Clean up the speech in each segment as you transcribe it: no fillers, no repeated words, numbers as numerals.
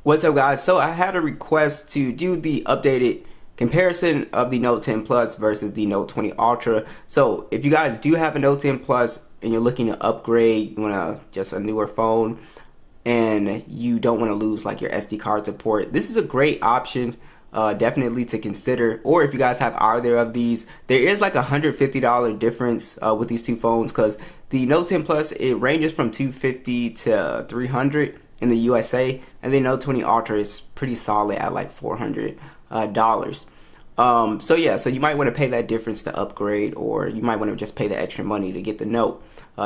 What's up, guys? So I had a request to do the updated comparison of the Note 10 Plus versus the Note 20 Ultra. So if you guys do have a Note 10 Plus and you're looking to upgrade, you want just a newer phone and you don't want to lose like your SD card support, this is a great option definitely to consider. Or if you guys have either of these, there is like $150 difference with these two phones, because the Note 10 Plus, it ranges from $250 to $300 in the USA, and the Note 20 Ultra is pretty solid at like $400 dollars. So yeah, so you might want to pay that difference to upgrade, or you might want to just pay the extra money to get the Note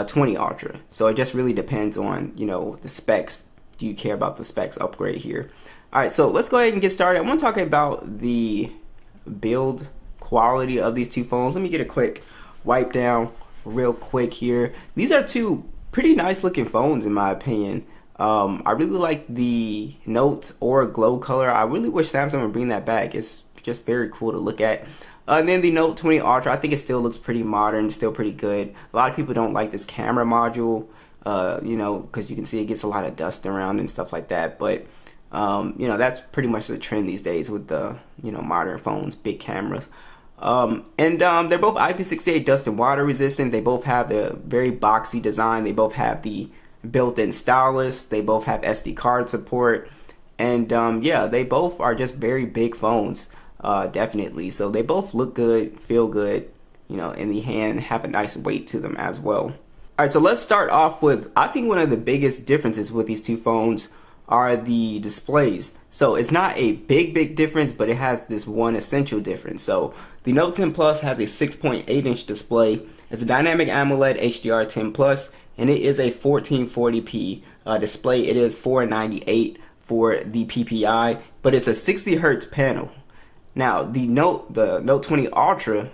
20 Ultra. So it just really depends on, you know, the specs. Do you care about the specs upgrade here? All right, so let's go ahead and get started. I want to talk about the build quality of these two phones. Let me get a quick wipe down real quick here. These are two pretty nice looking phones in my opinion. I really like the Note Aura Glow color. I really wish Samsung would bring that back. It's just very cool to look at. And then the Note 20 Ultra, I think it still looks pretty modern, still pretty good. A lot of people don't like this camera module, you know, because you can see it gets a lot of dust around and stuff like that. But, you know, that's pretty much the trend these days with the, you know, modern phones, big cameras. They're both IP68 dust and water resistant. They both have the very boxy design. They both have the built-in stylus. They both have SD card support, and yeah, they both are just very big phones, definitely. So they both look good, feel good, you know, in the hand, have a nice weight to them as well. All right, so let's start off with, I think one of the biggest differences with these two phones are the displays. So it's not a big difference, but it has this one essential difference. So the Note 10 Plus has a 6.8-inch display. It's a dynamic AMOLED HDR10 Plus, and it is a 1440p display. It is $498 for the PPI, but it's a 60 Hz panel. Now the Note 20 Ultra,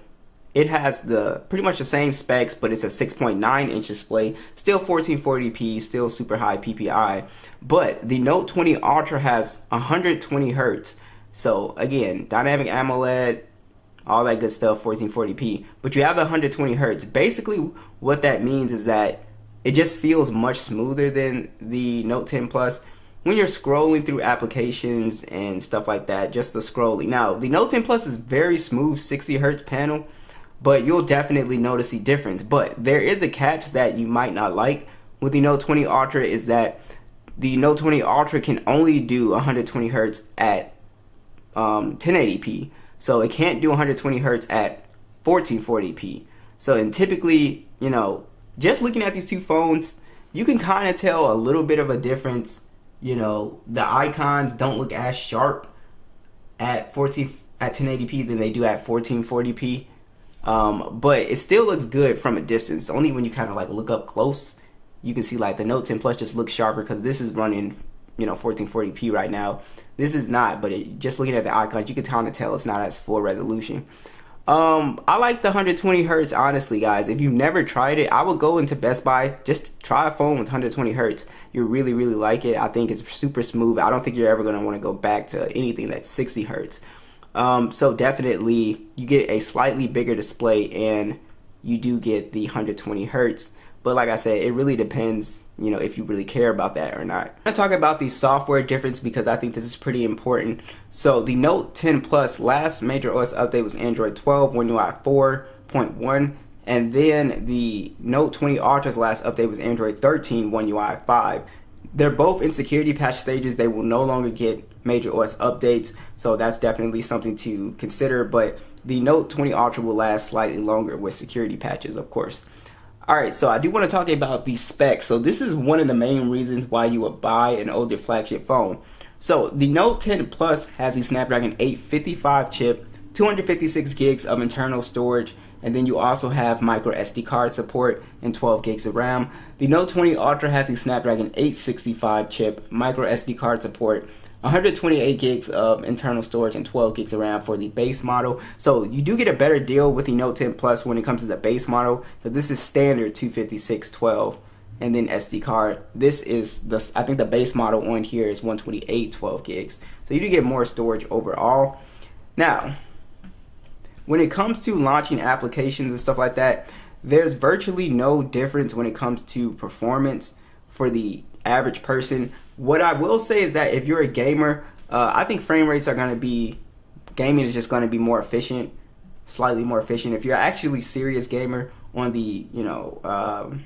it has the pretty much the same specs, but it's a 6.9-inch display, still 1440p, still super high PPI. But the Note 20 Ultra has 120 Hz. So again, dynamic AMOLED, all that good stuff, 1440p. But you have the 120 Hz. Basically, what that means is that it just feels much smoother than the Note 10 Plus when you're scrolling through applications and stuff like that, just the scrolling. Now, the Note 10 Plus is very smooth, 60 Hz panel, but you'll definitely notice the difference. But there is a catch that you might not like with the Note 20 Ultra, is that the Note 20 Ultra can only do 120 Hz at 1080p. So it can't do 120 Hz at 1440p. So, and typically, you know, just looking at these two phones, you can kind of tell a little bit of a difference. You know, the icons don't look as sharp at 1080p than they do at 1440p. But it still looks good from a distance. Only when you kind of like look up close, you can see like the Note 10 Plus just looks sharper, because this is running, you know, 1440p right now. This is not, but just looking at the icons, you can kind of tell it's not as full resolution. I like the 120 Hz, honestly, guys. If you've never tried it, I would go into Best Buy, just try a phone with 120 Hz. You really like it. I think it's super smooth. I don't think you're ever going to want to go back to anything that's 60 Hz. So definitely you get a slightly bigger display and you do get the 120 Hz. But like I said, it really depends, you know, if you really care about that or not. I'm going to talk about the software difference because I think this is pretty important. So the Note 10 Plus last major OS update was Android 12, One UI 4.1. And then the Note 20 Ultra's last update was Android 13, One UI 5. They're both in security patch stages. They will no longer get major OS updates. So that's definitely something to consider. But the Note 20 Ultra will last slightly longer with security patches, of course. Alright, so I do want to talk about the specs. So this is one of the main reasons why you would buy an older flagship phone. So the Note 10 Plus has the Snapdragon 855 chip, 256 gigs of internal storage, and then you also have micro SD card support and 12 gigs of RAM. The Note 20 Ultra has the Snapdragon 865 chip, micro SD card support, 128 gigs of internal storage and 12 gigs of RAM for the base model. So you do get a better deal with the Note 10 Plus when it comes to the base model, because this is standard 256, 12, and then SD card. This is the, I think the base model on here is 128, 12 gigs. So you do get more storage overall. Now, when it comes to launching applications and stuff like that, there's virtually no difference when it comes to performance for the average person. What I will say is that if you're a gamer, I think frame rates are going to be, gaming is just going to be more efficient, slightly more efficient. If you're actually serious gamer on the, on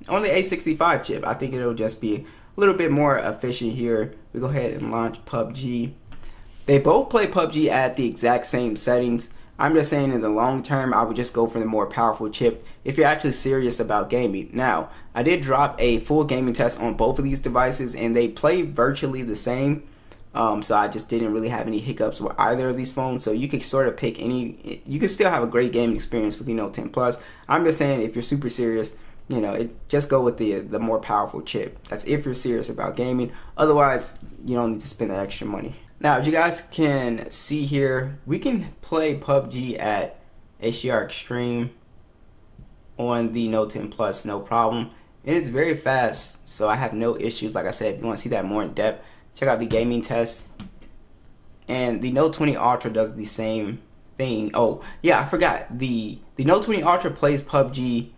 the A65 chip, I think it'll just be a little bit more efficient here. We go ahead and launch PUBG. They both play PUBG at the exact same settings. I'm just saying in the long term, I would just go for the more powerful chip if you're actually serious about gaming. Now, I did drop a full gaming test on both of these devices and they play virtually the same. So I just didn't really have any hiccups with either of these phones. So you could sort of pick any, you can still have a great gaming experience with the Note 10 Plus. I'm just saying if you're super serious, just go with the more powerful chip. That's if you're serious about gaming. Otherwise, you don't need to spend that extra money. Now, as you guys can see here, we can play PUBG at HDR Extreme on the Note 10 Plus, no problem. And it's very fast, so I have no issues. Like I said, if you want to see that more in depth, check out the gaming test. And the Note 20 Ultra does the same thing. Oh, yeah, I forgot. The Note 20 Ultra plays PUBG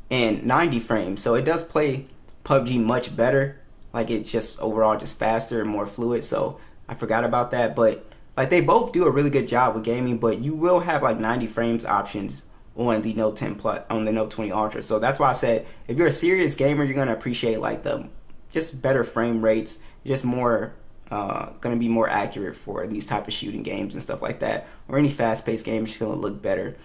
in 90 frames, so it does play PUBG much better. Like, it's just overall just faster and more fluid, so I forgot about that. But like, they both do a really good job with gaming, but you will have like 90 frames options on the Note 10 Plus, on the Note 20 Ultra. So that's why I said if you're a serious gamer, you're gonna appreciate like the just better frame rates, just more gonna be more accurate for these type of shooting games and stuff like that, or any fast-paced game. It's just gonna look better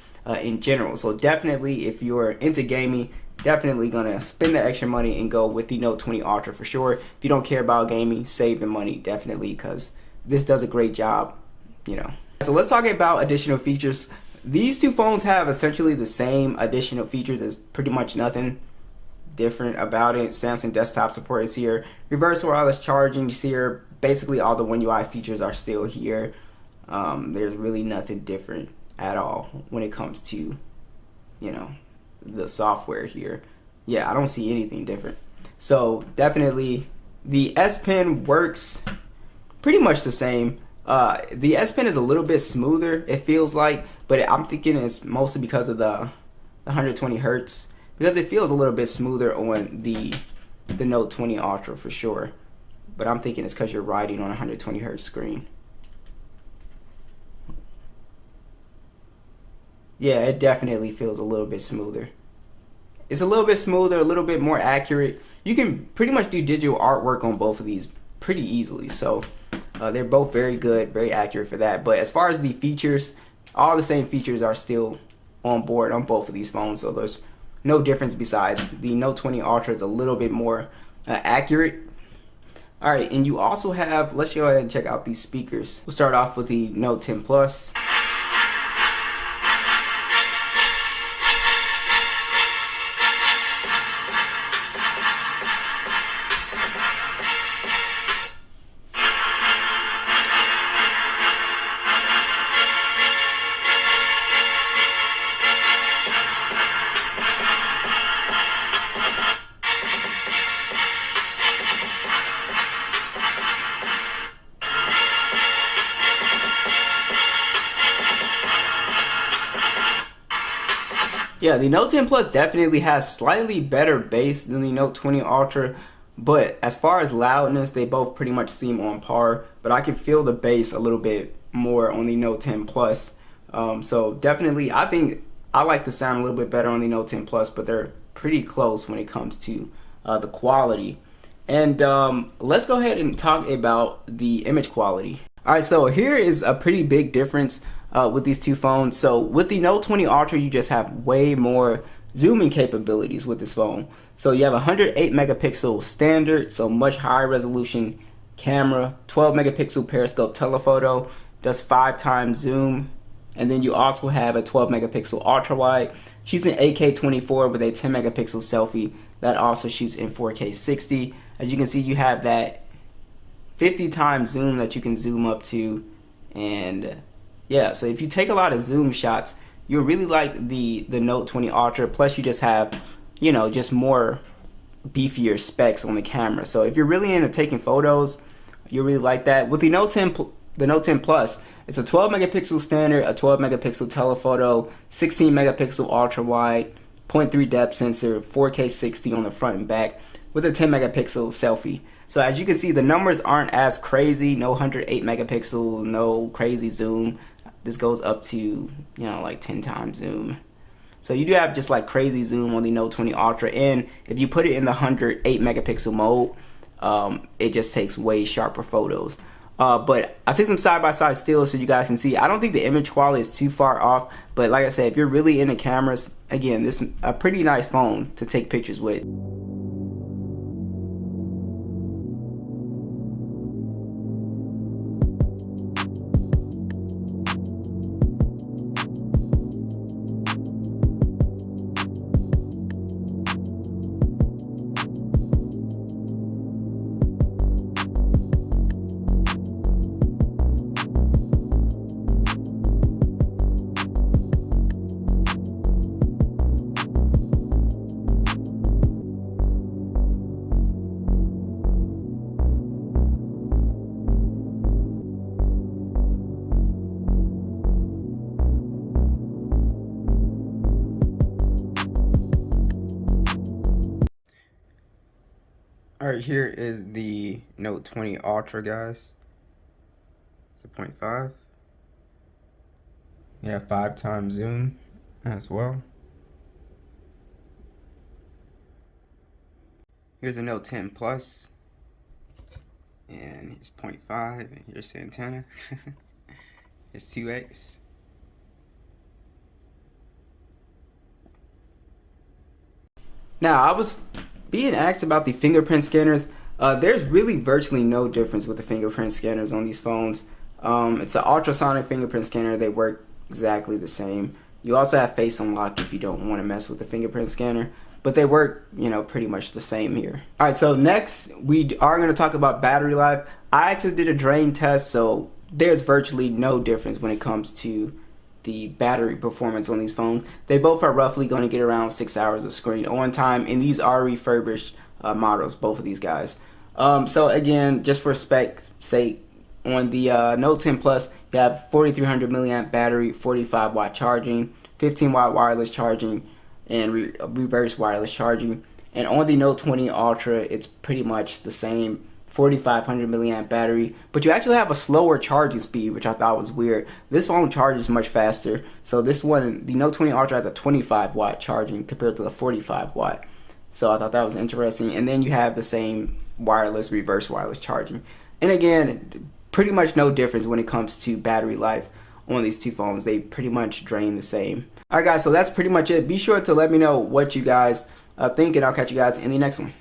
in general. So definitely, if you're into gaming, definitely gonna spend the extra money and go with the Note 20 Ultra for sure. If you don't care about gaming, saving money definitely, because this does a great job, So let's talk about additional features. These two phones have essentially the same additional features. There's pretty much nothing different about it. Samsung desktop support is here. Reverse wireless charging is here. Basically all the One UI features are still here. There's really nothing different at all when it comes to, the software here. Yeah, I don't see anything different. So definitely the S Pen works pretty much the same. The S Pen is a little bit smoother, it feels like, but I'm thinking it's mostly because of the 120 hertz, because it feels a little bit smoother on the Note 20 Ultra for sure. But I'm thinking it's because you're riding on a 120 hertz screen. Yeah, it definitely feels a little bit smoother. It's a little bit smoother, a little bit more accurate. You can pretty much do digital artwork on both of these pretty easily. So they're both very good, very accurate for that. But as far as the features, all the same features are still on board on both of these phones. So there's no difference besides the Note 20 Ultra is a little bit more accurate. All right, and you also have, let's go ahead and check out these speakers. We'll start off with the Note 10 Plus. Yeah, the Note 10 Plus definitely has slightly better bass than the Note 20 Ultra, but as far as loudness, they both pretty much seem on par, but I can feel the bass a little bit more on the Note 10 Plus. So definitely, I think I like the sound a little bit better on the Note 10 Plus, but they're pretty close when it comes to the quality. And let's go ahead and talk about the image quality. All right, so here is a pretty big difference with these two phones. So with the Note 20 Ultra, you just have way more zooming capabilities with this phone. So you have 108 megapixel standard, so much higher resolution camera, 12 megapixel periscope telephoto, does 5 times zoom, and then you also have a 12 megapixel ultra wide, shoots in 8K 24 with a 10 megapixel selfie that also shoots in 4K 60. As you can see, you have that 50 times zoom that you can zoom up to, and yeah, so if you take a lot of zoom shots, you'll really like the Note 20 Ultra. Plus you just have, just more beefier specs on the camera. So if you're really into taking photos, you'll really like that. With the Note 10 Plus, it's a 12 megapixel standard, a 12 megapixel telephoto, 16 megapixel ultra wide, 0.3 depth sensor, 4K 60 on the front and back, with a 10 megapixel selfie. So as you can see, the numbers aren't as crazy. No 108 megapixel, no crazy zoom. This goes up to, you know, like 10 times zoom. So you do have just like crazy zoom on the Note 20 Ultra, and if you put it in the 108 megapixel mode, it just takes way sharper photos. But I took some side-by-side stills so you guys can see. I don't think the image quality is too far off, but like I said, if you're really into cameras, again, this is a pretty nice phone to take pictures with. Alright, here is the Note 20 Ultra, guys. It's a 0.5. You have 5 times zoom as well. Here's a Note 10 Plus. And here's 0.5, and here's the antenna. It's 2x. Now, I was being asked about the fingerprint scanners. There's really virtually no difference with the fingerprint scanners on these phones. It's an ultrasonic fingerprint scanner. They work exactly the same. You also have face unlock if you don't want to mess with the fingerprint scanner, but they work, you know, pretty much the same here. All right, so next we are going to talk about battery life. I actually did a drain test, so there's virtually no difference when it comes to the battery performance on these phones. They both are roughly going to get around 6 hours of screen on time, and these are refurbished models, both of these guys. So again, just for spec's sake, on the Note 10 Plus, you have 4300 milliamp battery, 45 watt charging, 15 watt wireless charging, and reverse wireless charging. And on the Note 20 Ultra, it's pretty much the same, 4500 milliamp battery, but you actually have a slower charging speed, which I thought was weird. This phone charges much faster. So this one, the Note 20 Ultra, has a 25 watt charging compared to the 45 watt. So I thought that was interesting. And then you have the same wireless, reverse wireless charging. And again, pretty much no difference when it comes to battery life on these two phones. They pretty much drain the same. Alright guys, so that's pretty much it. Be sure to let me know what you guys think, and I'll catch you guys in the next one.